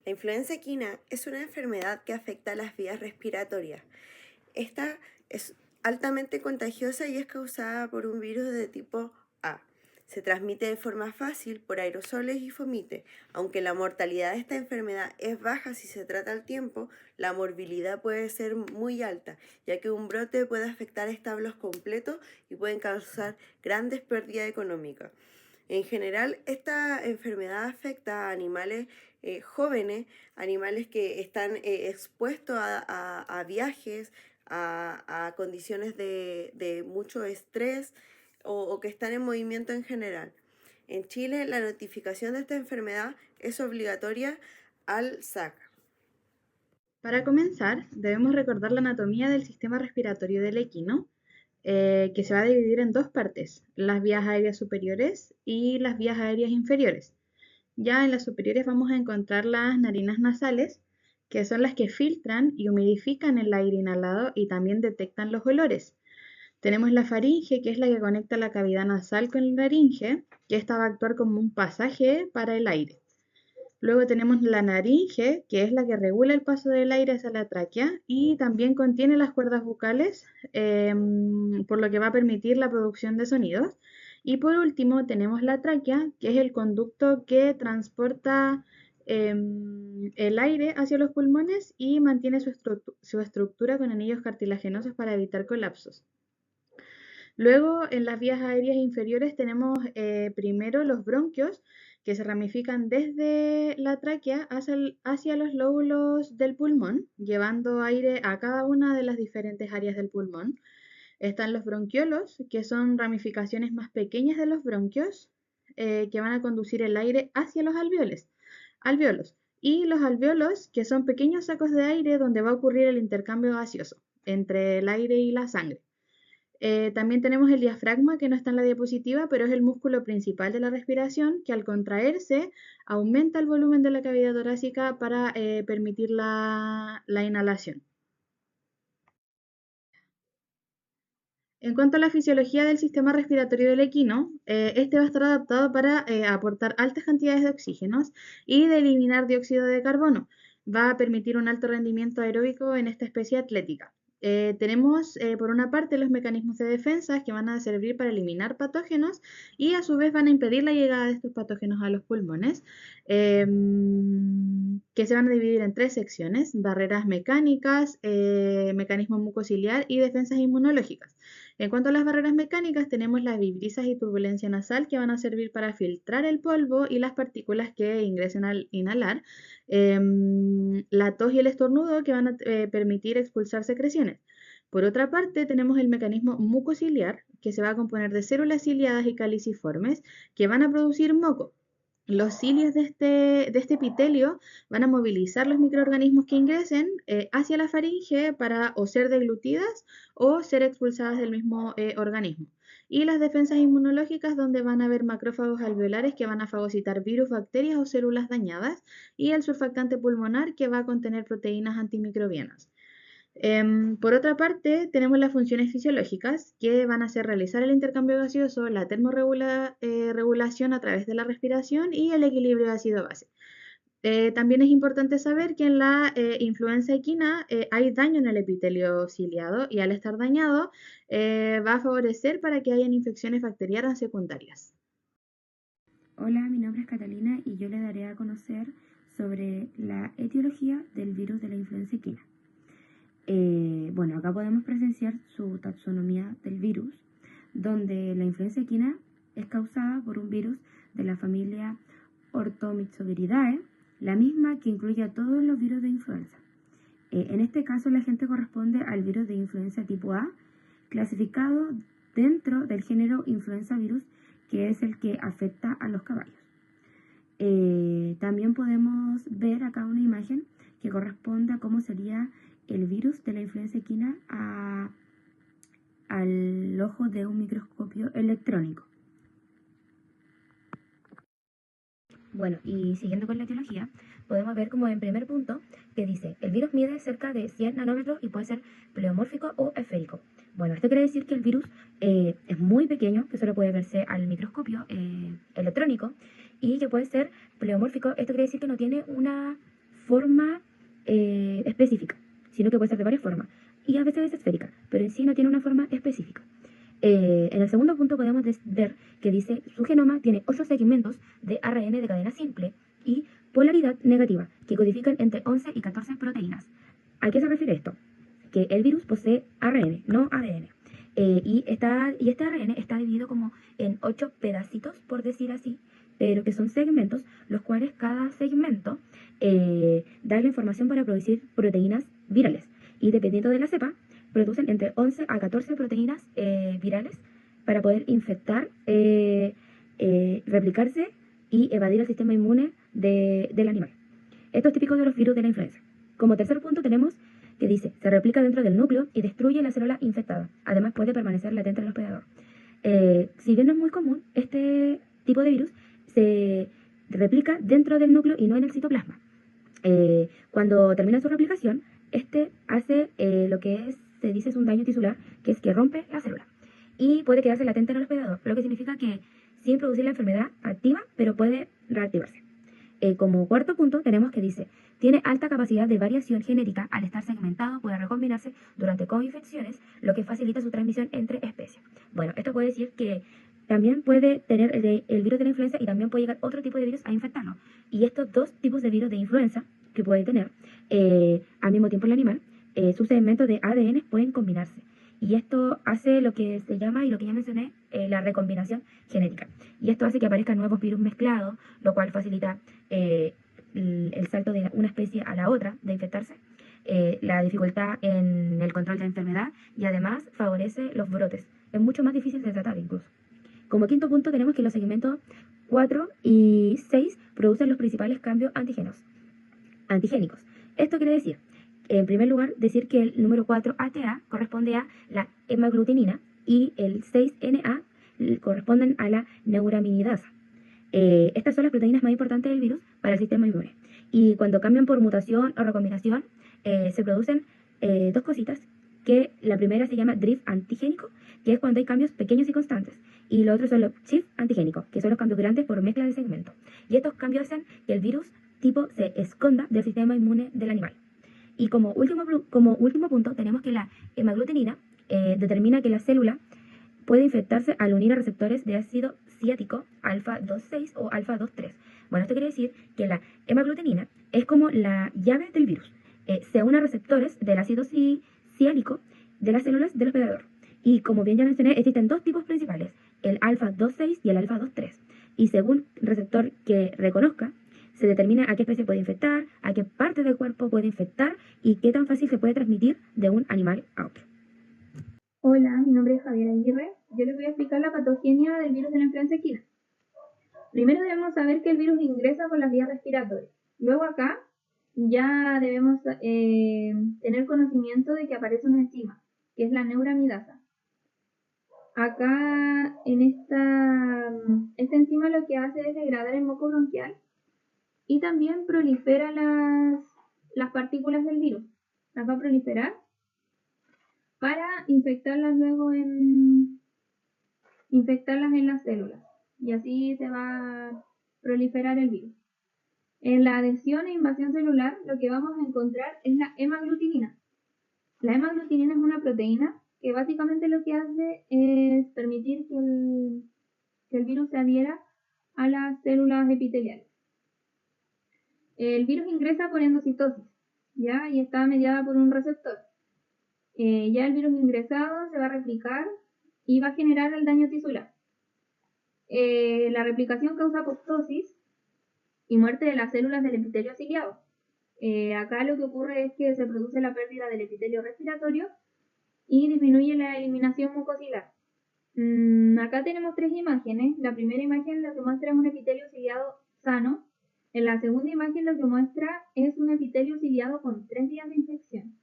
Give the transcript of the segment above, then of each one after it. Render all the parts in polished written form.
La influenza equina es una enfermedad que afecta a las vías respiratorias. Esta es altamente contagiosa y es causada por un virus de tipo A. Se transmite de forma fácil por aerosoles y fomite. Aunque la mortalidad de esta enfermedad es baja si se trata al tiempo, la morbilidad puede ser muy alta, ya que un brote puede afectar establos completos y pueden causar grandes pérdidas económicas. En general, esta enfermedad afecta a animales jóvenes, animales que están expuestos a viajes, a condiciones de mucho estrés o que están en movimiento en general. En Chile, la notificación de esta enfermedad es obligatoria al SAC. Para comenzar, debemos recordar la anatomía del sistema respiratorio del equino, que se va a dividir en dos partes, las vías aéreas superiores y las vías aéreas inferiores. Ya en las superiores vamos a encontrar las narinas nasales, que son las que filtran y humidifican el aire inhalado y también detectan los olores. Tenemos la faringe, que es la que conecta la cavidad nasal con la laringe, que esta va a actuar como un pasaje para el aire. Luego tenemos la naringe, que es la que regula el paso del aire hacia la tráquea y también contiene las cuerdas vocales, por lo que va a permitir la producción de sonidos. Y por último tenemos la tráquea, que es el conducto que transporta el aire hacia los pulmones y mantiene su estructura con anillos cartilaginosos para evitar colapsos. Luego, en las vías aéreas inferiores tenemos primero los bronquios, que se ramifican desde la tráquea hacia los lóbulos del pulmón, llevando aire a cada una de las diferentes áreas del pulmón. Están los bronquiolos, que son ramificaciones más pequeñas de los bronquios, que van a conducir el aire hacia los alveolos. Y los alveolos, que son pequeños sacos de aire donde va a ocurrir el intercambio gaseoso entre el aire y la sangre. También tenemos el diafragma, que no está en la diapositiva, pero es el músculo principal de la respiración, que al contraerse aumenta el volumen de la cavidad torácica para permitir la inhalación. En cuanto a la fisiología del sistema respiratorio del equino, este va a estar adaptado para aportar altas cantidades de oxígenos y de eliminar dióxido de carbono. Va a permitir un alto rendimiento aeróbico en esta especie atlética. Tenemos por una parte los mecanismos de defensa que van a servir para eliminar patógenos y a su vez van a impedir la llegada de estos patógenos a los pulmones, que se van a dividir en tres secciones: barreras mecánicas, mecanismo mucociliar y defensas inmunológicas. En cuanto a las barreras mecánicas, tenemos las vibrisas y turbulencia nasal, que van a servir para filtrar el polvo y las partículas que ingresen al inhalar. La tos y el estornudo, que van a permitir expulsar secreciones. Por otra parte, tenemos el mecanismo mucociliar, que se va a componer de células ciliadas y caliciformes, que van a producir moco. Los cilios de este epitelio van a movilizar los microorganismos que ingresen hacia la faringe para o ser deglutidas o ser expulsadas del mismo organismo. Y las defensas inmunológicas, donde van a haber macrófagos alveolares que van a fagocitar virus, bacterias o células dañadas, y el surfactante pulmonar, que va a contener proteínas antimicrobianas. Por otra parte, tenemos las funciones fisiológicas, que van a ser realizar el intercambio gaseoso, la termorregulación a través de la respiración y el equilibrio ácido-base. También es importante saber que en la influenza equina hay daño en el epitelio ciliado, y al estar dañado va a favorecer para que hayan infecciones bacterianas secundarias. Hola, mi nombre es Catalina y yo le daré a conocer sobre la etiología del virus de la influenza equina. Bueno, acá podemos presenciar su taxonomía del virus, donde la influenza equina es causada por un virus de la familia Orthomyxoviridae, la misma que incluye a todos los virus de influenza. En este caso, la agente corresponde al virus de influenza tipo A, clasificado dentro del género influenza virus, que es el que afecta a los caballos. También podemos ver acá una imagen que corresponde a cómo sería el virus de la influenza equina al ojo de un microscopio electrónico. Bueno, y siguiendo con la etiología, podemos ver como en primer punto que dice: el virus mide cerca de 100 nanómetros y puede ser pleomórfico o esférico. Bueno, esto quiere decir que el virus es muy pequeño, que solo puede verse al microscopio electrónico, y que puede ser pleomórfico. Esto quiere decir que no tiene una forma específica, sino que puede ser de varias formas. Y a veces es esférica, pero en sí no tiene una forma específica. En el segundo punto podemos ver que dice su genoma tiene 8 segmentos de ARN de cadena simple y polaridad negativa, que codifican entre 11 y 14 proteínas. ¿A qué se refiere esto? Que el virus posee ARN, no ADN. Y este ARN está dividido como en 8 pedacitos, por decir así, pero que son segmentos, los cuales cada segmento da la información para producir proteínas virales. Y dependiendo de la cepa, producen entre 11 a 14 proteínas virales para poder infectar, replicarse y evadir el sistema inmune del animal. Esto es típico de los virus de la influenza. Como tercer punto tenemos que dice, se replica dentro del núcleo y destruye la célula infectada. Además puede permanecer latente en el hospedador. Si bien no es muy común, este tipo de virus se replica dentro del núcleo y no en el citoplasma. Cuando termina su replicación, este hace lo que se dice es un daño tisular, que es que rompe la célula. Y puede quedarse latente en el hospedador, lo que significa que sin producir la enfermedad activa, pero puede reactivarse. Como cuarto punto tenemos que dice, tiene alta capacidad de variación genética al estar segmentado, puede recombinarse durante coinfecciones, lo que facilita su transmisión entre especies. Bueno, esto puede decir que también puede tener el virus de la influenza y también puede llegar otro tipo de virus a infectarlo. Y estos dos tipos de virus de influenza que puede tener al mismo tiempo el animal, sus segmentos de ADN pueden combinarse. Y esto hace lo que se llama, y lo que ya mencioné, la recombinación genética. Y esto hace que aparezcan nuevos virus mezclados, lo cual facilita el salto de una especie a la otra, de infectarse, la dificultad en el control de la enfermedad y además favorece los brotes. Es mucho más difícil de tratar incluso. Como quinto punto tenemos que los segmentos 4 y 6 producen los principales cambios antigénicos. Esto quiere decir, en primer lugar, decir que el número 4 ATA corresponde a la hemaglutinina y el 6NA corresponden a la neuraminidasa. Estas son las proteínas más importantes del virus para el sistema inmune. Y cuando cambian por mutación o recombinación, se producen dos cositas, que la primera se llama drift antigénico, que es cuando hay cambios pequeños y constantes. Y los otros son los shift antigénicos, que son los cambios grandes por mezcla de segmentos. Y estos cambios hacen que el virus tipo se esconda del sistema inmune del animal. Y como último punto tenemos que la hemaglutinina determina que la célula puede infectarse al unir a receptores de ácido ciático alfa 2,6 o alfa 2,3. Bueno, esto quiere decir que la hemaglutinina es como la llave del virus. Se une a receptores del ácido ciálico de las células del hospedador. Y como bien ya mencioné, existen dos tipos principales, el alfa 2,6 y el alfa 2,3. Y según el receptor que reconozca, se determina a qué especie puede infectar, a qué parte del cuerpo puede infectar y qué tan fácil se puede transmitir de un animal a otro. Hola, mi nombre es Javier Aguirre. Yo les voy a explicar la patogenia del virus de la influenza equina. Primero debemos saber que el virus ingresa por las vías respiratorias. Luego acá ya debemos tener conocimiento de que aparece una enzima, que es la neuramidasa. Acá en esta enzima lo que hace es degradar el moco bronquial y también prolifera las partículas del virus. Las va a proliferar para infectarlas luego infectarlas en las células. Y así se va a proliferar el virus. En la adhesión e invasión celular lo que vamos a encontrar es la hemaglutinina. La hemaglutinina es una proteína que básicamente lo que hace es permitir que el virus se adhiera a las células epiteliales. El virus ingresa por endocitosis, ¿ya? Y está mediada por un receptor. Ya el virus ingresado se va a replicar y va a generar el daño tisular. La replicación causa apoptosis y muerte de las células del epitelio ciliado. Acá lo que ocurre es que se produce la pérdida del epitelio respiratorio y disminuye la eliminación mucocilar. Acá tenemos tres imágenes. La primera imagen lo que muestra es un epitelio ciliado sano. En la segunda imagen lo que muestra es un epitelio ciliado con 3 días de infección.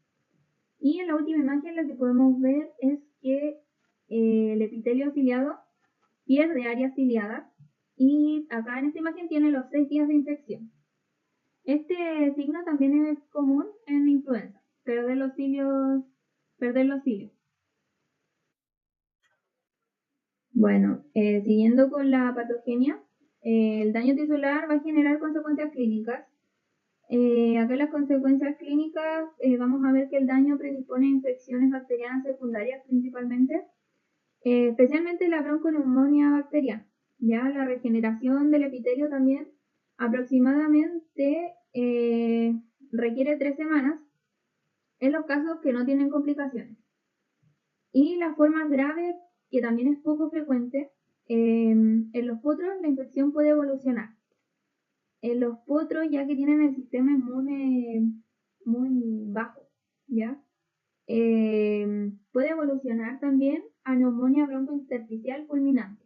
Y en la última imagen lo que podemos ver es que el epitelio ciliado pierde áreas ciliadas y acá en esta imagen tiene los 6 días de infección. Este signo también es común en influenza, perder los cilios. Bueno, siguiendo con la patogenia, el daño tisular va a generar consecuencias clínicas. Acá las consecuencias clínicas, vamos a ver que el daño predispone a infecciones bacterianas secundarias principalmente, especialmente la bronconeumonía bacteriana. Ya la regeneración del epitelio también aproximadamente requiere 3 semanas en los casos que no tienen complicaciones. Y la forma grave, que también es poco frecuente, en los potros la infección puede evolucionar. En los potros, ya que tienen el sistema inmune muy bajo, ¿ya? Puede evolucionar también a neumonía broncointersticial fulminante.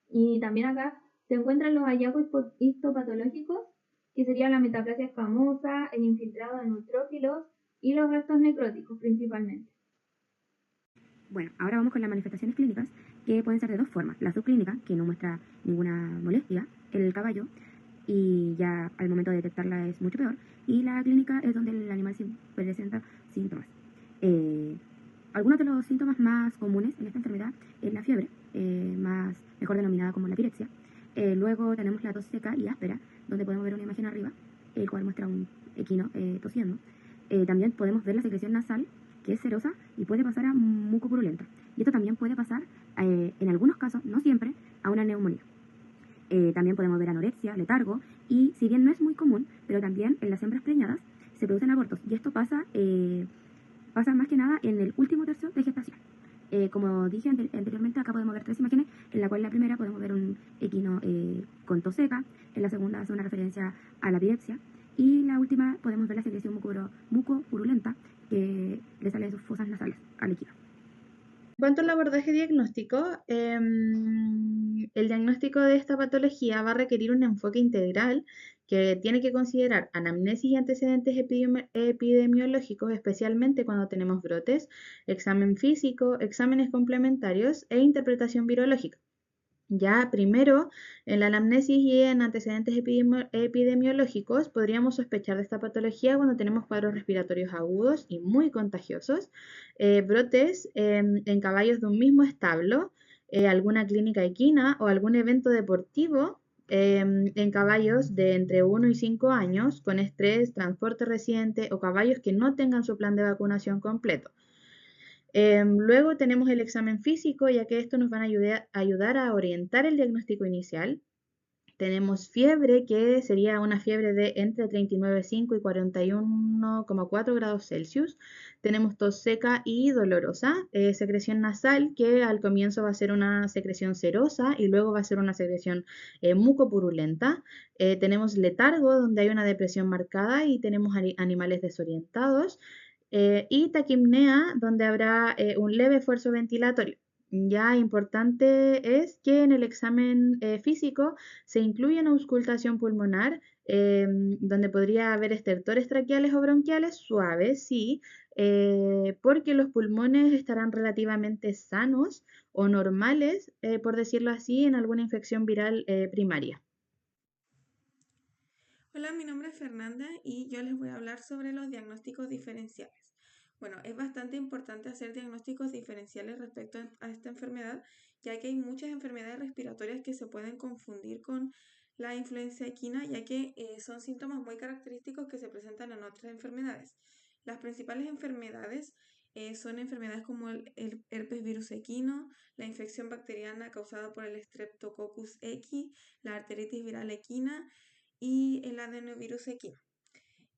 Y también acá se encuentran los hallazgos histopatológicos, que serían la metaplasia escamosa, el infiltrado de neutrófilos y los restos necróticos principalmente. Bueno, ahora vamos con las manifestaciones clínicas, que pueden ser de dos formas. La subclínica, que no muestra ninguna molestia en el caballo, y ya al momento de detectarla es mucho peor. Y la clínica es donde el animal presenta síntomas. Algunos de los síntomas más comunes en esta enfermedad es la fiebre, mejor denominada como la pirexia. Luego tenemos la tos seca y áspera, donde podemos ver una imagen arriba, el cual muestra un equino tosiendo. También podemos ver la secreción nasal, que es serosa y puede pasar a mucopurulenta. Y esto también puede pasar, en algunos casos, no siempre, a una neumonía. También podemos ver anorexia, letargo, y si bien no es muy común, pero también en las hembras preñadas se producen abortos. Y esto pasa más que nada en el último tercio de gestación. Como dije anteriormente, acá podemos ver 3 imágenes, en la cual la primera podemos ver un equino con tos seca, en la segunda hace una referencia a la pirexia, y la última podemos ver la secreción mucopurulenta que le sale de sus fosas nasales al equino. En cuanto al abordaje diagnóstico, el diagnóstico de esta patología va a requerir un enfoque integral que tiene que considerar anamnesis y antecedentes epidemiológicos, especialmente cuando tenemos brotes, examen físico, exámenes complementarios e interpretación virológica. Ya primero, en la anamnesis y en antecedentes epidemiológicos, podríamos sospechar de esta patología cuando tenemos cuadros respiratorios agudos y muy contagiosos, brotes en caballos de un mismo establo, alguna clínica equina o algún evento deportivo en caballos de entre 1 y 5 años con estrés, transporte reciente o caballos que no tengan su plan de vacunación completo. Luego tenemos el examen físico, ya que esto nos va a ayudar a orientar el diagnóstico inicial. Tenemos fiebre, que sería una fiebre de entre 39,5 y 41,4 grados Celsius. Tenemos tos seca y dolorosa. Secreción nasal, que al comienzo va a ser una secreción serosa y luego va a ser una secreción mucopurulenta. Tenemos letargo, donde hay una depresión marcada y tenemos animales desorientados. Y taquipnea, donde habrá un leve esfuerzo ventilatorio. Ya importante es que en el examen físico se incluye una auscultación pulmonar, donde podría haber estertores traqueales o bronquiales suaves, sí, porque los pulmones estarán relativamente sanos o normales, por decirlo así, en alguna infección viral primaria. Hola, mi nombre es Fernanda y yo les voy a hablar sobre los diagnósticos diferenciales. Bueno, es bastante importante hacer diagnósticos diferenciales respecto a esta enfermedad, ya que hay muchas enfermedades respiratorias que se pueden confundir con la influenza equina, ya que son síntomas muy característicos que se presentan en otras enfermedades. Las principales enfermedades son enfermedades como el herpes virus equino, la infección bacteriana causada por el Streptococcus equi, la arteritis viral equina y el adenovirus equino.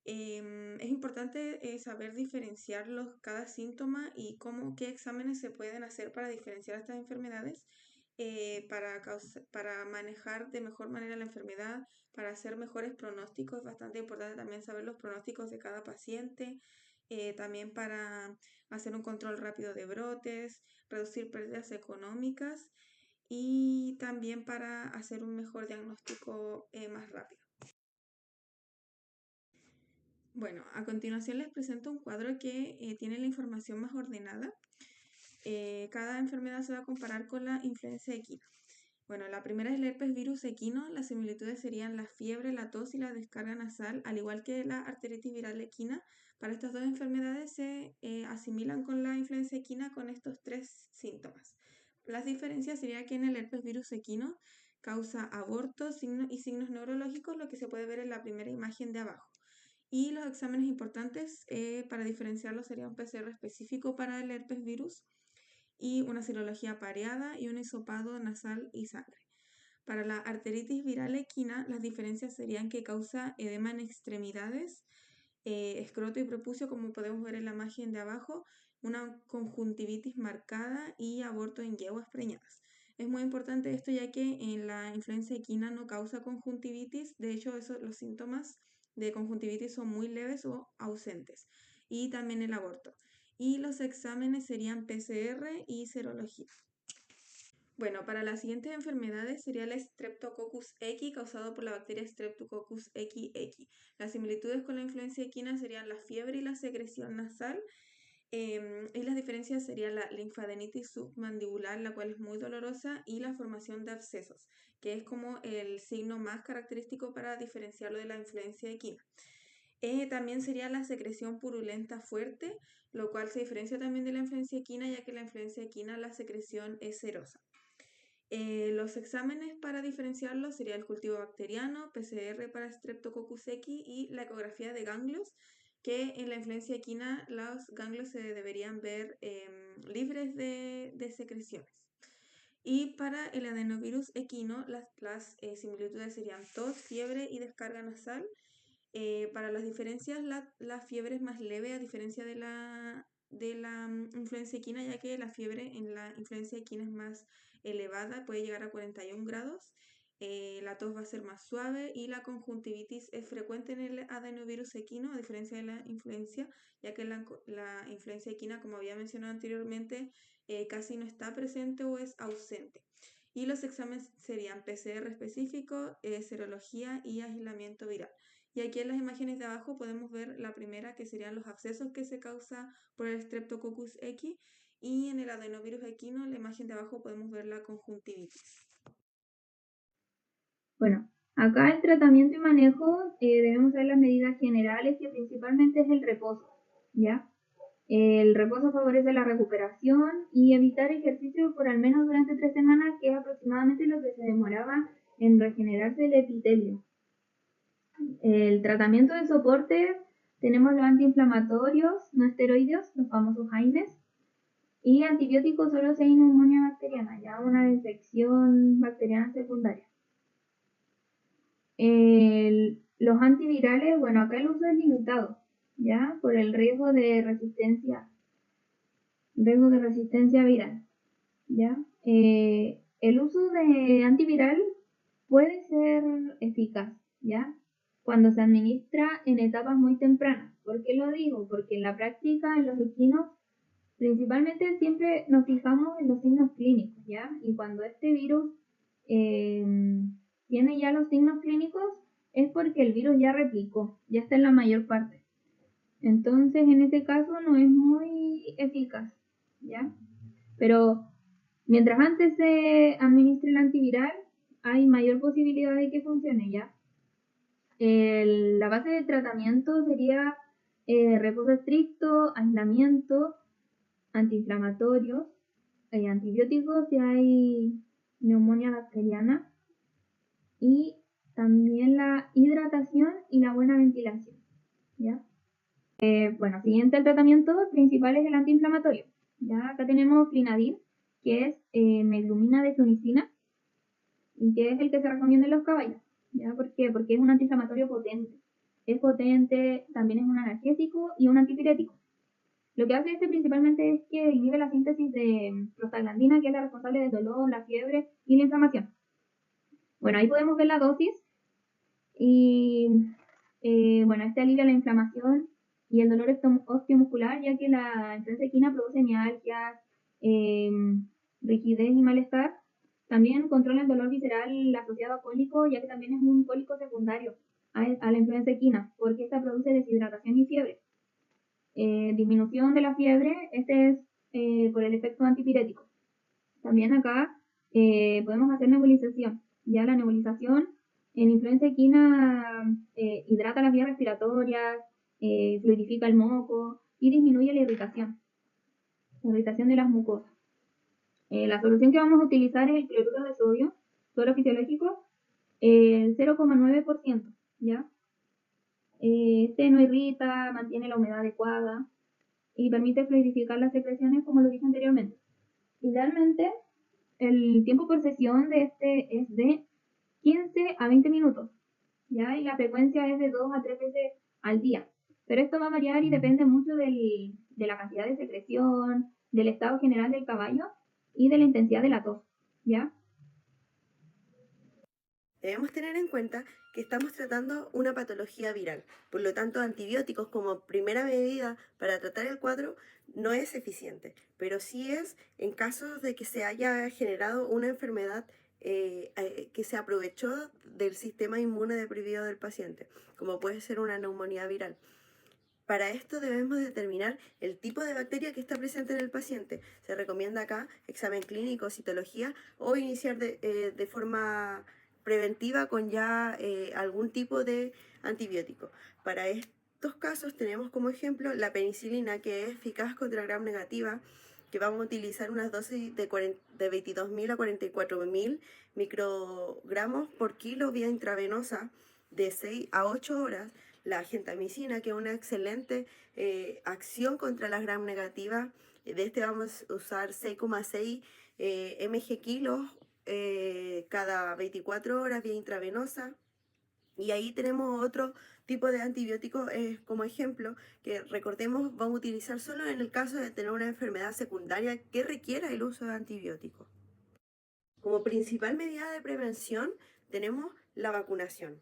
Es importante saber diferenciar cada síntoma y qué exámenes se pueden hacer para diferenciar estas enfermedades, para manejar de mejor manera la enfermedad, para hacer mejores pronósticos. Es bastante importante también saber los pronósticos de cada paciente, también para hacer un control rápido de brotes, reducir pérdidas económicas y también para hacer un mejor diagnóstico más rápido. Bueno, a continuación les presento un cuadro que tiene la información más ordenada. Cada enfermedad se va a comparar con la influenza equina. Bueno, la primera es el herpes virus equino. Las similitudes serían la fiebre, la tos y la descarga nasal, al igual que la arteritis viral equina. Para estas dos enfermedades se asimilan con la influenza equina con estos 3 síntomas. Las diferencias sería que en el herpes virus equino causa abortos y signos neurológicos, lo que se puede ver en la primera imagen de abajo. Y los exámenes importantes para diferenciarlos sería un PCR específico para el herpes virus y una serología pareada y un hisopado nasal y sangre. Para la arteritis viral equina, las diferencias serían que causa edema en extremidades, escroto y prepucio, como podemos ver en la imagen de abajo, una conjuntivitis marcada y aborto en yeguas preñadas. Es muy importante esto ya que en la influenza equina no causa conjuntivitis, de hecho los síntomas de conjuntivitis son muy leves o ausentes, y también el aborto. Y los exámenes serían PCR y serología. Bueno, para las siguientes enfermedades sería el Streptococcus equi causado por la bacteria Streptococcus equi. Las similitudes con la influenza equina serían la fiebre y la secreción nasal. Y las diferencias serían la linfadenitis submandibular, la cual es muy dolorosa, y la formación de abscesos, que es como el signo más característico para diferenciarlo de la influenza equina. También sería la secreción purulenta fuerte, lo cual se diferencia también de la influenza equina, ya que la influenza equina la secreción es serosa. Los exámenes para diferenciarlos sería el cultivo bacteriano, PCR para Streptococcus equi y la ecografía de ganglios, que en la influenza equina los ganglios se deberían ver libres de secreciones. Y para el adenovirus equino, las similitudes serían tos, fiebre y descarga nasal. Para las diferencias, la fiebre es más leve a diferencia de la influenza equina, ya que la fiebre en la influenza equina es más elevada, puede llegar a 41 grados. La tos va a ser más suave y la conjuntivitis es frecuente en el adenovirus equino, a diferencia de la influencia, ya que la influenza equina, como había mencionado anteriormente, casi no está presente o es ausente. Y los exámenes serían PCR específico, serología y aislamiento viral. Y aquí en las imágenes de abajo podemos ver la primera, que serían los abscesos que se causa por el Streptococcus equi, y en el adenovirus equino, la imagen de abajo, podemos ver la conjuntivitis. Bueno, acá el tratamiento y manejo debemos ver las medidas generales, que principalmente es el reposo, ¿ya? El reposo favorece la recuperación y evitar ejercicio por al menos durante 3 semanas, que es aproximadamente lo que se demoraba en regenerarse el epitelio. El tratamiento de soporte, tenemos los antiinflamatorios no esteroideos, los famosos AINES, y antibióticos solo si hay neumonía bacteriana, ya una infección bacteriana secundaria. Los antivirales, bueno, acá el uso es limitado, ya, por el riesgo de resistencia viral, ya. El uso de antiviral puede ser eficaz, ya, cuando se administra en etapas muy tempranas. ¿Por qué lo digo? Porque en la práctica, en los equinos, principalmente siempre nos fijamos en los signos clínicos, ¿ya? Y cuando este virus tiene ya los signos clínicos, es porque el virus ya replicó, ya está en la mayor parte. Entonces, en ese caso no es muy eficaz, ¿ya? Pero mientras antes se administre el antiviral, hay mayor posibilidad de que funcione, ¿ya? La base de tratamiento sería reposo estricto, aislamiento, antiinflamatorios, antibióticos si hay neumonía bacteriana, y también la hidratación y la buena ventilación, ¿ya? Bueno, siguiente al tratamiento principal es el antiinflamatorio, ¿ya? Acá tenemos Clinadil, que es meglumina de flunicina, y que es el que se recomienda en los caballos, ¿ya? ¿Por qué? Porque es un antiinflamatorio potente. Es potente, también es un analgésico y un antipirético. Lo que hace este principalmente es que inhibe la síntesis de prostaglandina, que es la responsable del dolor, la fiebre y la inflamación. Bueno, ahí podemos ver la dosis y bueno, este alivia la inflamación y el dolor osteomuscular, ya que la influenza equina produce mialgias, rigidez y malestar. También controla el dolor visceral asociado a cólico, ya que también es un cólico secundario a la influenza equina, porque esta produce deshidratación y fiebre. Disminución de la fiebre, este es por el efecto antipirético. También acá podemos hacer nebulización. Ya la nebulización en influenza equina hidrata las vías respiratorias, fluidifica el moco y disminuye la irritación de las mucosas. La solución que vamos a utilizar es el cloruro de sodio, suero fisiológico, el 0,9%, ¿ya? Este no irrita, mantiene la humedad adecuada y permite fluidificar las secreciones, como lo dije anteriormente. Idealmente, el tiempo por sesión de este es de 15 a 20 minutos, ¿ya? Y la frecuencia es de 2 a 3 veces al día. Pero esto va a variar y depende mucho de la cantidad de secreción, del estado general del caballo y de la intensidad de la tos, ¿ya? Debemos tener en cuenta que estamos tratando una patología viral, por lo tanto antibióticos como primera medida para tratar el cuadro no es eficiente, pero sí es en casos de que se haya generado una enfermedad que se aprovechó del sistema inmune deprimido del paciente, como puede ser una neumonía viral. Para esto debemos determinar el tipo de bacteria que está presente en el paciente. Se recomienda acá examen clínico, citología o iniciar de forma preventiva con ya algún tipo de antibiótico. Para estos casos tenemos como ejemplo la penicilina, que es eficaz contra gram negativa, que vamos a utilizar unas dosis de 22.000 a 44.000 microgramos por kilo vía intravenosa de 6 a 8 horas. La gentamicina, que es una excelente acción contra las gram negativas. De este vamos a usar 6,6 mg kilos cada 24 horas vía intravenosa. Y ahí tenemos otro tipo de antibióticos como ejemplo, que recordemos vamos a utilizar solo en el caso de tener una enfermedad secundaria que requiera el uso de antibióticos. Como principal medida de prevención tenemos la vacunación,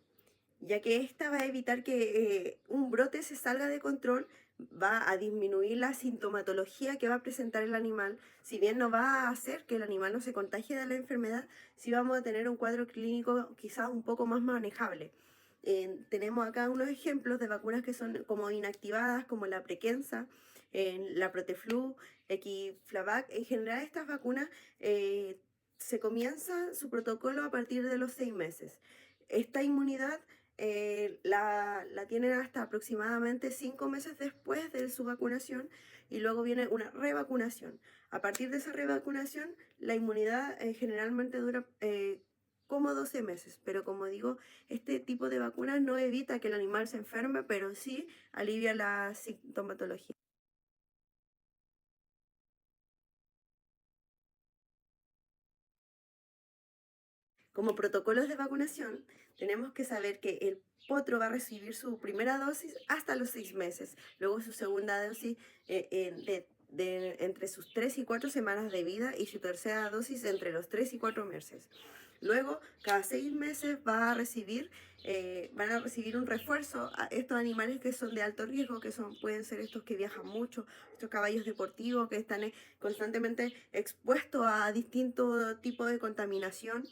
ya que esta va a evitar que un brote se salga de control, va a disminuir la sintomatología que va a presentar el animal, si bien no va a hacer que el animal no se contagie de la enfermedad, sí vamos a tener un cuadro clínico quizás un poco más manejable. Tenemos acá unos ejemplos de vacunas que son como inactivadas, como la Prekensa, la Proteflu, Equiflavac. En general estas vacunas se comienza su protocolo a partir de los 6 meses. Esta inmunidad la tienen hasta aproximadamente 5 meses después de su vacunación y luego viene una revacunación. A partir de esa revacunación, la inmunidad generalmente dura como 12 meses, pero como digo, este tipo de vacunas no evita que el animal se enferme, pero sí alivia la sintomatología. Como protocolos de vacunación, tenemos que saber que el potro va a recibir su primera dosis hasta los 6 meses, luego su segunda dosis entre sus 3 y 4 semanas de vida y su tercera dosis entre los 3 y 4 meses. Luego, cada 6 meses van a recibir un refuerzo a estos animales que son de alto riesgo, que pueden ser estos que viajan mucho, estos caballos deportivos que están constantemente expuestos a distintos tipos de contaminación.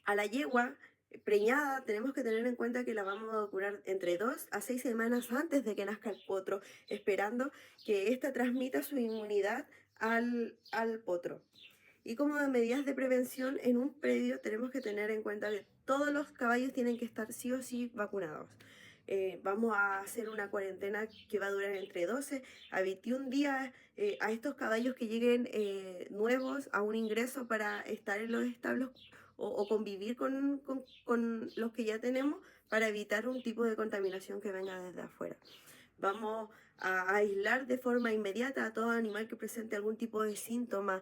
A la yegua preñada tenemos que tener en cuenta que la vamos a vacunar entre 2 a 6 semanas antes de que nazca el potro, esperando que ésta transmita su inmunidad al potro. Y como medidas de prevención en un predio tenemos que tener en cuenta que todos los caballos tienen que estar sí o sí vacunados. Vamos a hacer una cuarentena que va a durar entre 12 a 21 días a estos caballos que lleguen nuevos a un ingreso para estar en los establos o convivir con los que ya tenemos para evitar un tipo de contaminación que venga desde afuera. Vamos a aislar de forma inmediata a todo animal que presente algún tipo de síntoma,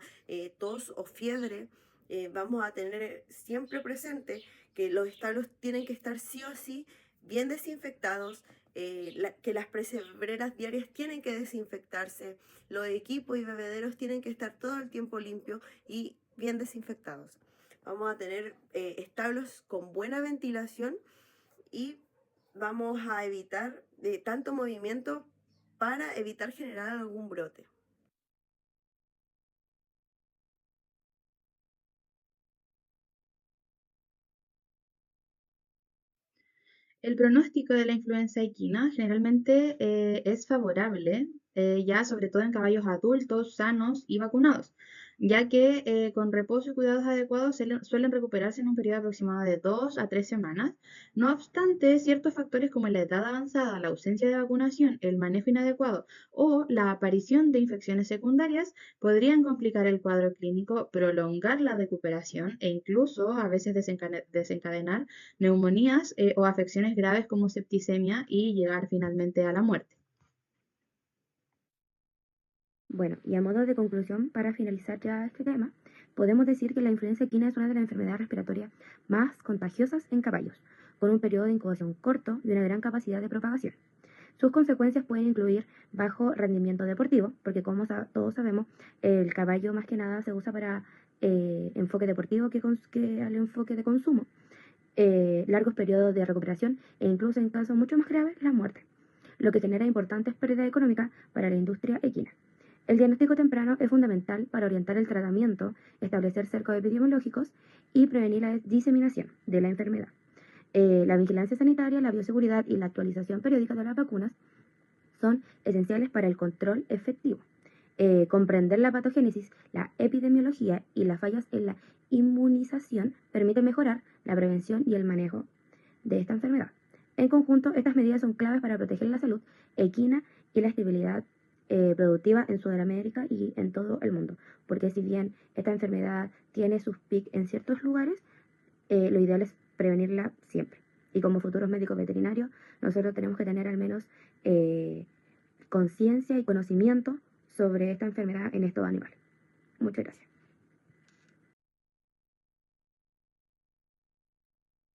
tos o fiebre. Vamos a tener siempre presente que los establos tienen que estar sí o sí bien desinfectados, que las presebreras diarias tienen que desinfectarse, los equipos y bebederos tienen que estar todo el tiempo limpios y bien desinfectados. Vamos a tener establos con buena ventilación y vamos a evitar tanto movimiento para evitar generar algún brote. El pronóstico de la influenza equina generalmente es favorable, ya sobre todo en caballos adultos, sanos y vacunados. ya que con reposo y cuidados adecuados suelen recuperarse en un periodo aproximado de 2 a 3 semanas. No obstante, ciertos factores como la edad avanzada, la ausencia de vacunación, el manejo inadecuado o la aparición de infecciones secundarias podrían complicar el cuadro clínico, prolongar la recuperación e incluso a veces desencadenar neumonías o afecciones graves como septicemia y llegar finalmente a la muerte. Bueno, y a modo de conclusión, para finalizar ya este tema, podemos decir que la influenza equina es una de las enfermedades respiratorias más contagiosas en caballos, con un periodo de incubación corto y una gran capacidad de propagación. Sus consecuencias pueden incluir bajo rendimiento deportivo, porque como todos sabemos, el caballo más que nada se usa para enfoque deportivo que al enfoque de consumo, largos periodos de recuperación e incluso en casos mucho más graves, la muerte, lo que genera importantes pérdidas económicas para la industria equina. El diagnóstico temprano es fundamental para orientar el tratamiento, establecer cercos epidemiológicos y prevenir la diseminación de la enfermedad. La vigilancia sanitaria, la bioseguridad y la actualización periódica de las vacunas son esenciales para el control efectivo. Comprender la patogénesis, la epidemiología y las fallas en la inmunización permite mejorar la prevención y el manejo de esta enfermedad. En conjunto, estas medidas son claves para proteger la salud equina y la estabilidad productiva en Sudamérica y en todo el mundo, porque si bien esta enfermedad tiene sus picos en ciertos lugares, lo ideal es prevenirla siempre. Y como futuros médicos veterinarios, nosotros tenemos que tener al menos conciencia y conocimiento sobre esta enfermedad en estos animales. Muchas gracias.